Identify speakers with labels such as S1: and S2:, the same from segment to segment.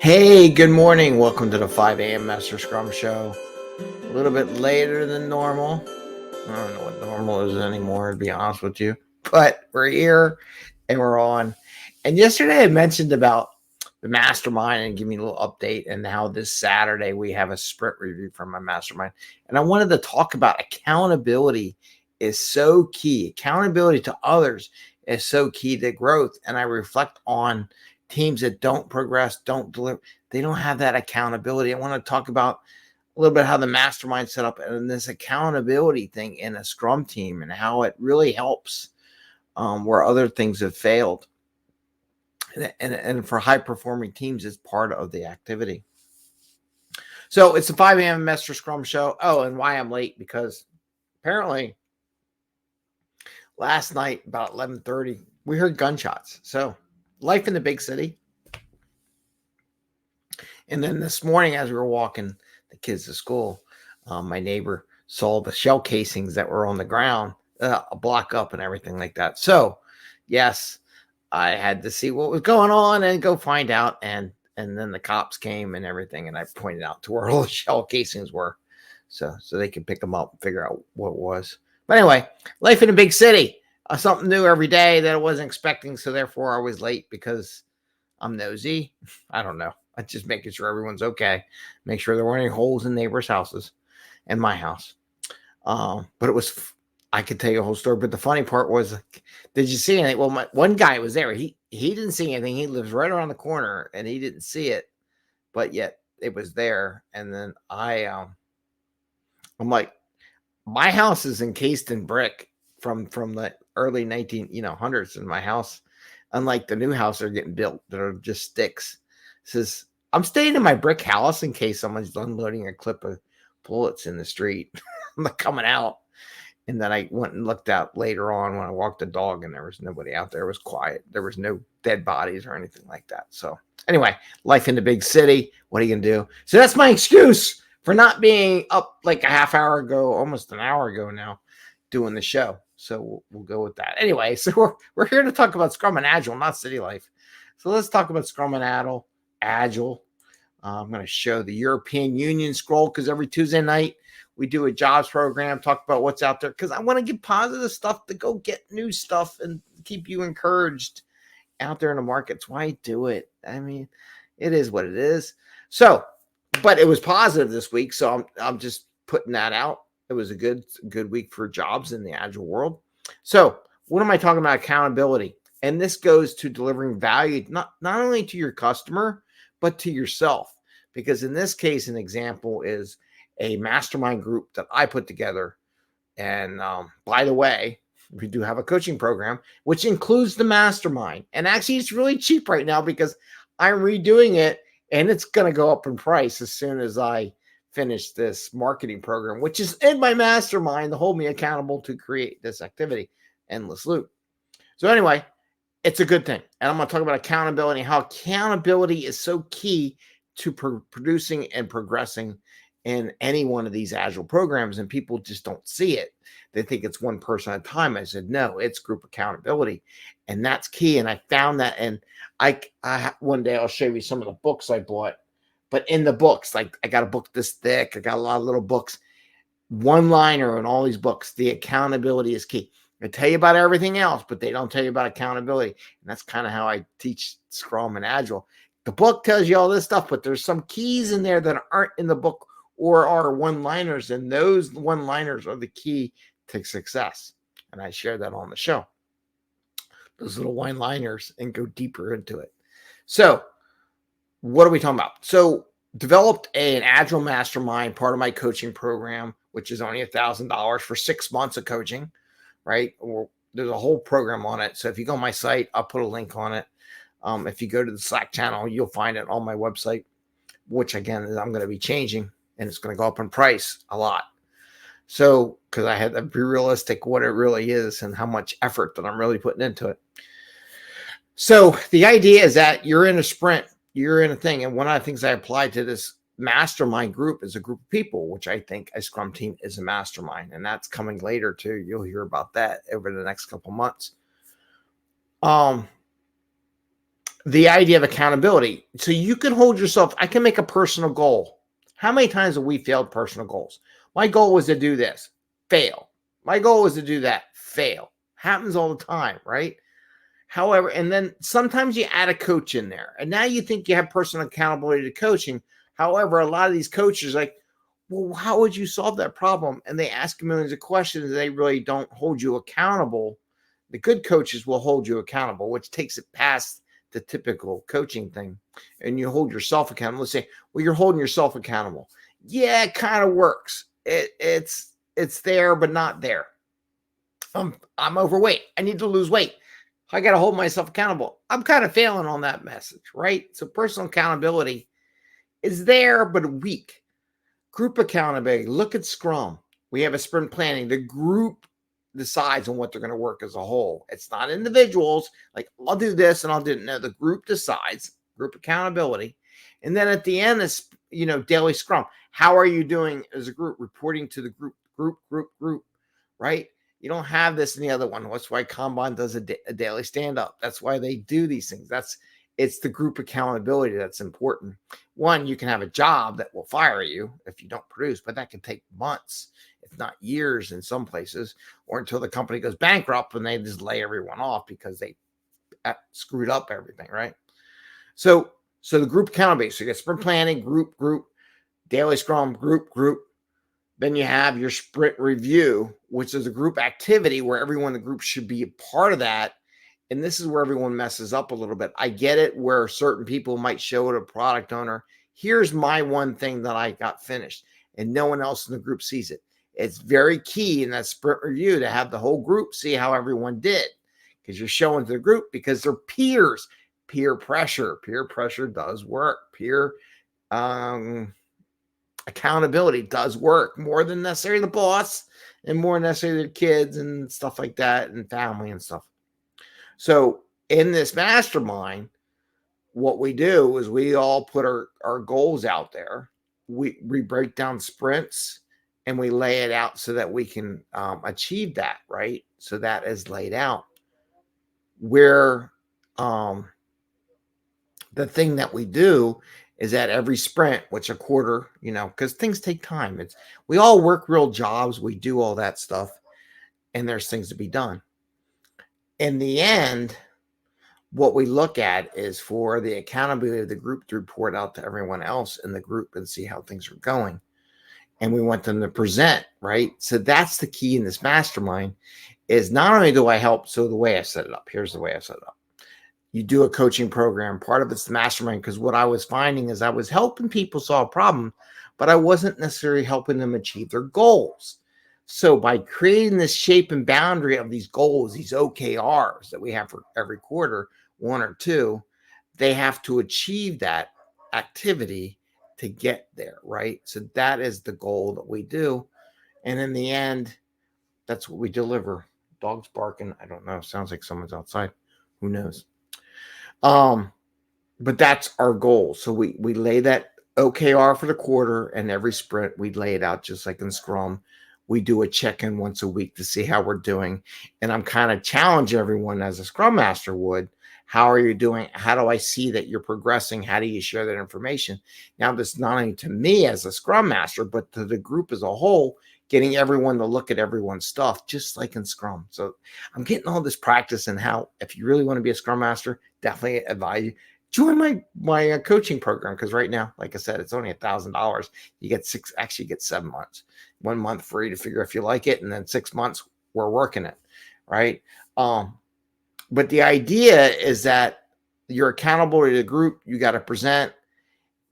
S1: Hey, good morning. Welcome to the 5 a.m. Mester Scrum Show. A little bit later than normal. I don't know what normal is anymore, to be honest with you. But we're here and we're on. And yesterday I mentioned about the mastermind and give me a little update and how this Saturday we have a sprint review from my mastermind. And I wanted to talk about accountability is so key. Accountability to others is so key to growth. And I reflect on teams that don't progress, don't deliver, they don't have that accountability. I want to talk about a little bit how the mastermind set up and this accountability thing in a Scrum team and how it really helps where other things have failed. And for high performing teams, it's part of the activity. So it's the 5 a.m. Mester Scrum Show. Oh, and why I'm late, because apparently last night about 11:30 we heard gunshots. So life in the big city. And then this morning, as we were walking the kids to school, my neighbor saw the shell casings that were on the ground, a block up and everything like that. So, yes, I had to see what was going on and go find out. And then the cops came and everything, and I pointed out to where all the shell casings were, so they could pick them up and figure out what it was. But anyway, life in a big city, something new every day that I wasn't expecting. So therefore, I was late because I'm nosy. I don't know. I'm just making sure everyone's okay. Make sure there weren't any holes in neighbors' houses and my house. But it was, I could tell you a whole story. But the funny part was, did you see anything? Well, one guy was there. He didn't see anything. He lives right around the corner and he didn't see it, but yet it was there. And then I'm like, my house is encased in brick from the early 1900s in my house. Unlike the new houses that are getting built that are just sticks. It says, I'm staying in my brick house in case someone's unloading a clip of bullets in the street. I'm like coming out. And then I went and looked out later on when I walked the dog and there was nobody out there. It was quiet. There was no dead bodies or anything like that. So anyway, life in the big city. What are you going to do? So that's my excuse for not being up like a half hour ago, almost an hour ago now, doing the show. So we'll go with that. Anyway, so we're here to talk about Scrum and Agile, not city life. So let's talk about Scrum and Agile. I'm going to show the European Union scroll because every Tuesday night we do a jobs program, talk about what's out there, because I want to give positive stuff to go get new stuff and keep you encouraged out there in the markets. Why do it? I mean, it is what it is. So, but it was positive this week, so I'm just putting that out. It was a good week for jobs in the Agile world. So what am I talking about? Accountability. And this goes to delivering value, not only to your customer, but to yourself. Because in this case, an example is a mastermind group that I put together. And by the way, we do have a coaching program, which includes the mastermind. And actually, it's really cheap right now because I'm redoing it and it's going to go up in price as soon as I finish this marketing program, which is in my mastermind to hold me accountable to create this activity, Endless Loop. So anyway, it's a good thing. And I'm going to talk about accountability, how accountability is so key to producing and progressing in any one of these Agile programs. And people just don't see it. They think it's one person at a time. I said, no, it's group accountability. And that's key. And I found that. And I one day I'll show you some of the books I bought. But in the books, like I got a book this thick, I got a lot of little books, one-liner in all these books, the accountability is key. They tell you about everything else, but they don't tell you about accountability. And that's kind of how I teach Scrum and Agile. The book tells you all this stuff, but there's some keys in there that aren't in the book or are one-liners, and those one-liners are the key to success. And I share that on the show, those little one-liners, and go deeper into it. So what are we talking about? So developed an Agile Mastermind, part of my coaching program, which is only $1,000 for 6 months of coaching, right? Or there's a whole program on it. So if you go on my site, I'll put a link on it. If you go to the Slack channel, you'll find it on my website, which again, I'm going to be changing and it's going to go up in price a lot. So, because I had to be realistic what it really is and how much effort that I'm really putting into it. So the idea is that you're in a sprint, you're in a thing. And one of the things I applied to this mastermind group is a group of people, which I think a Scrum team is a mastermind. And that's coming later too. You'll hear about that over the next couple months. the idea of accountability. So you can hold yourself, I can make a personal goal. How many times have we failed personal goals? My goal was to do this, fail. My goal was to do that, fail. Happens all the time, right? However, and then sometimes you add a coach in there, and now you think you have personal accountability to coaching. However, a lot of these coaches like, well, how would you solve that problem? And they ask millions of questions, and they really don't hold you accountable. The good coaches will hold you accountable, which takes it past the typical coaching thing. And you hold yourself accountable. Let's say, well, you're holding yourself accountable. Yeah, it kind of works. It's there, but not there. I'm overweight. I need to lose weight. I got to hold myself accountable. I'm kind of failing on that message, right? So personal accountability is there, but weak. Group accountability. Look at Scrum. We have a sprint planning. The group decides on what they're going to work as a whole. It's not individuals like I'll do this and I'll do it. No, the group decides. Group accountability, and then at the end is daily Scrum. How are you doing as a group? Reporting to the group. Right? You don't have this in the other one. That's why Kanban does a daily stand-up. That's why they do these things. It's the group accountability that's important. One, you can have a job that will fire you if you don't produce, but that can take months, if not years in some places, or until the company goes bankrupt and they just lay everyone off because they screwed up everything, right? So the group accountability. So you get sprint planning, group, daily Scrum, group. Then you have your sprint review, which is a group activity where everyone in the group should be a part of that. And this is where everyone messes up a little bit. I get it where certain people might show it a product owner. Here's my one thing that I got finished, and no one else in the group sees it. It's very key in that sprint review to have the whole group see how everyone did, because you're showing to the group because they're peers. Peer pressure does work. Peer accountability does work more than necessarily the boss and more necessarily the kids and stuff like that and family and stuff. So in this mastermind, what we do is we all put our goals out there. We break down sprints and we lay it out so that we can achieve that, right? So that is laid out. Where the thing that we do is at every sprint, which a quarter, because things take time. We all work real jobs. We do all that stuff, and there's things to be done. In the end, what we look at is for the accountability of the group to report out to everyone else in the group and see how things are going. And we want them to present, right? So that's the key in this mastermind is not only do I help, so the way I set it up, here's the way I set it up. You do a coaching program. Part of it's the mastermind, because what I was finding is I was helping people solve problems, but I wasn't necessarily helping them achieve their goals. So by creating this shape and boundary of these goals, these OKRs that we have for every quarter, 1 or 2, they have to achieve that activity to get there, right? So that is the goal that we do. And in the end, that's what we deliver. Dogs barking. I don't know. Sounds like someone's outside. Who knows? But that's our goal. So we lay that OKR for the quarter, and every sprint we lay it out just like in Scrum. We do a check-in once a week to see how we're doing. And I'm kind of challenging everyone as a Scrum Master would. How are you doing? How do I see that you're progressing? How do you share that information? Now, this not only to me as a Scrum Master, but to the group as a whole, getting everyone to look at everyone's stuff, just like in Scrum. So I'm getting all this practice in how, if you really want to be a Scrum Master, definitely advise you. Join my coaching program, because right now, like I said, it's only $1,000. You get 7 months. 1 month free to figure if you like it, and then 6 months we're working it, right? But the idea is that you're accountable to the group. You got to present.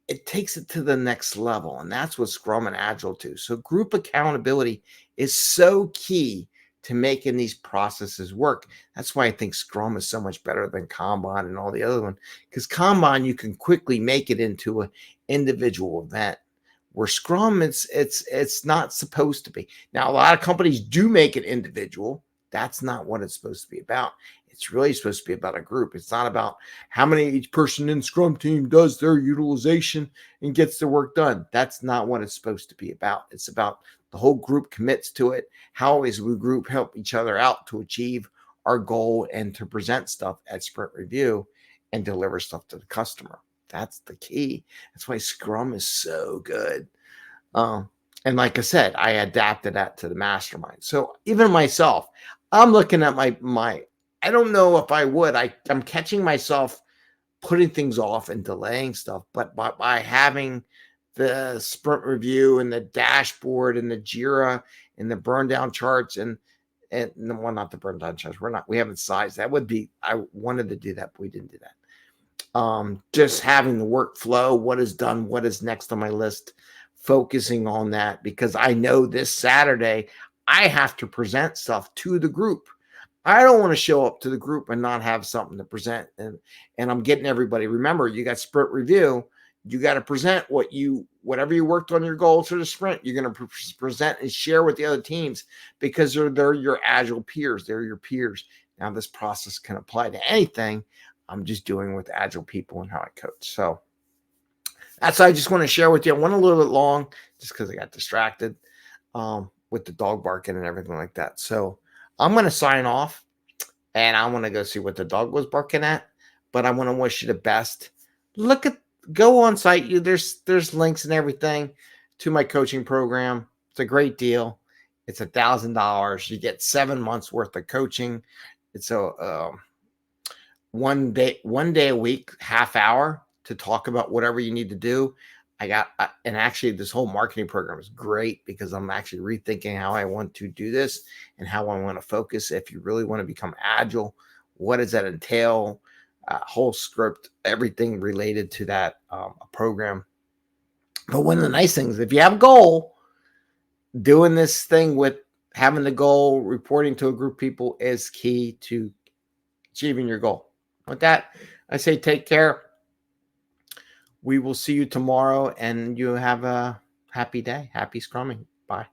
S1: It takes it to the next level, and that's what Scrum and Agile do. So group accountability is so key to making these processes work. That's why I think Scrum is so much better than Kanban and all the other ones, because Kanban, you can quickly make it into an individual event, where Scrum, it's not supposed to be. Now, a lot of companies do make it individual. That's not what it's supposed to be about. It's really supposed to be about a group. It's not about how many each person in Scrum team does their utilization and gets their work done. That's not what it's supposed to be about. It's about the whole group commits to it. How is we group help each other out to achieve our goal and to present stuff at sprint review and deliver stuff to the customer. That's the key. That's why Scrum is so good. And like I said, I adapted that to the mastermind. So even myself, I'm looking at my I don't know if I would. I'm catching myself putting things off and delaying stuff, but by having the sprint review and the dashboard and the Jira and the burn down charts and well, not the burn down charts. We haven't sized. That would be, I wanted to do that, but we didn't do that. Just having the workflow, what is done, what is next on my list, focusing on that, because I know this Saturday I have to present stuff to the group. I don't want to show up to the group and not have something to present. And I'm getting everybody. Remember, you got sprint review. You got to present whatever you worked on your goals for the sprint. You're going to present and share with the other teams, because they're your Agile peers. They're your peers. Now, this process can apply to anything. I'm just doing with Agile people and how I coach. So that's what I just want to share with you. I went a little bit long just because I got distracted with the dog barking and everything like that. So I'm going to sign off, and I want to go see what the dog was barking at. But I want to wish you the best. Go on site. There's links and everything to my coaching program. It's a great deal. It's $1,000. You get 7 months worth of coaching. It's a one day a week, half hour to talk about whatever you need to do. And actually this whole marketing program is great, because I'm actually rethinking how I want to do this and how I want to focus. If you really want to become Agile, what does that entail? Whole script, everything related to that program. But one of the nice things, if you have a goal, doing this thing with having the goal, reporting to a group of people is key to achieving your goal. With that, I say take care. We will see you tomorrow, and you have a happy day. Happy Scrumming. Bye.